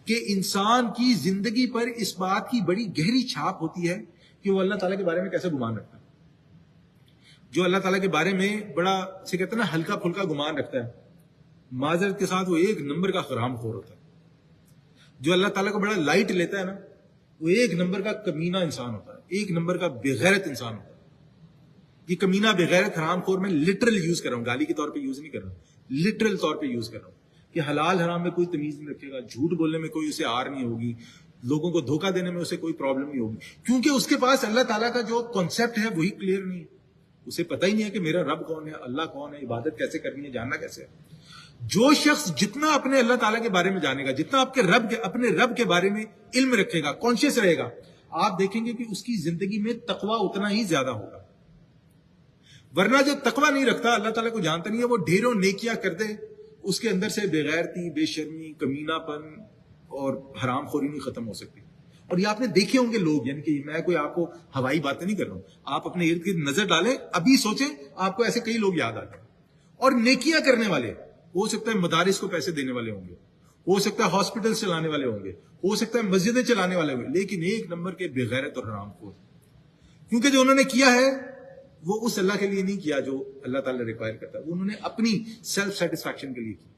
کہ انسان کی زندگی پر اس بات کی بڑی گہری چھاپ ہوتی ہے کہ وہ اللہ تعالیٰ کے بارے میں کیسے گمان رکھتا ہے. جو اللہ تعالیٰ کے بارے میں بڑا سے کہتے ہیں نا ہلکا پھلکا گمان رکھتا ہے، معذرت کے ساتھ وہ ایک نمبر کا حرام خور ہوتا ہے. جو اللہ تعالیٰ کو بڑا لائٹ لیتا ہے نا، وہ ایک نمبر کا کمینہ انسان ہوتا ہے، ایک نمبر کا بغیرت انسان ہوتا ہے. یہ کمینہ بغیرت حرام خور میں لٹرل یوز کر رہا ہوں، گالی کے طور پہ یوز نہیں کر رہا ہوں، لٹرل طور پہ یوز کر رہا ہوں کہ حلال حرام میں کوئی تمیز نہیں رکھے گا، جھوٹ بولنے میں کوئی اسے آر نہیں ہوگی، لوگوں کو دھوکہ دینے میں اسے کوئی پرابلم نہیں ہوگی، کیونکہ اس کے پاس اللہ تعالیٰ کا جو کانسیپٹ ہے وہی کلیئر نہیں ہے. اسے پتہ ہی نہیں ہے کہ میرا رب کون ہے، اللہ کون ہے، عبادت کیسے کرنی ہے، جاننا کیسے ہے. جو شخص جتنا اپنے اللہ تعالیٰ کے بارے میں جانے گا، جتنا اپنے رب کے بارے میں علم رکھے گا، کانشیس رہے گا، آپ دیکھیں گے کہ اس کی زندگی میں تقویٰ اتنا ہی زیادہ ہوگا. ورنہ جو تقویٰ نہیں رکھتا، اللہ تعالیٰ کو جانتا نہیں ہے، وہ ڈھیروں نیکیاں کر دے، اس کے اندر سے بغیرتی، بے شرمی، کمینہ پن اور حرام خوری نہیں ختم ہو سکتی. اور یہ آپ نے دیکھے ہوں گے لوگ، یعنی کہ میں کوئی آپ کو ہوائی باتیں نہیں کر رہا ہوں، آپ اپنے ارد گرد نظر ڈالیں، ابھی سوچیں، آپ کو ایسے کئی لوگ یاد آتے ہیں. اور نیکیاں کرنے والے، ہو سکتا ہے مدارس کو پیسے دینے والے ہوں گے، ہو سکتا ہے ہاسپٹل چلانے والے ہوں گے، ہو سکتا ہے مسجدیں چلانے والے ہوں گے، لیکن ایک نمبر کے بغیرت اور حرام خور. کیونکہ جو انہوں نے کیا ہے وہ اس اللہ کے لیے نہیں کیا جو اللہ تعالیٰ ریکوائر کرتا ہے، وہ انہوں نے اپنی سیلف سیٹسفیکشن کے لیے کی.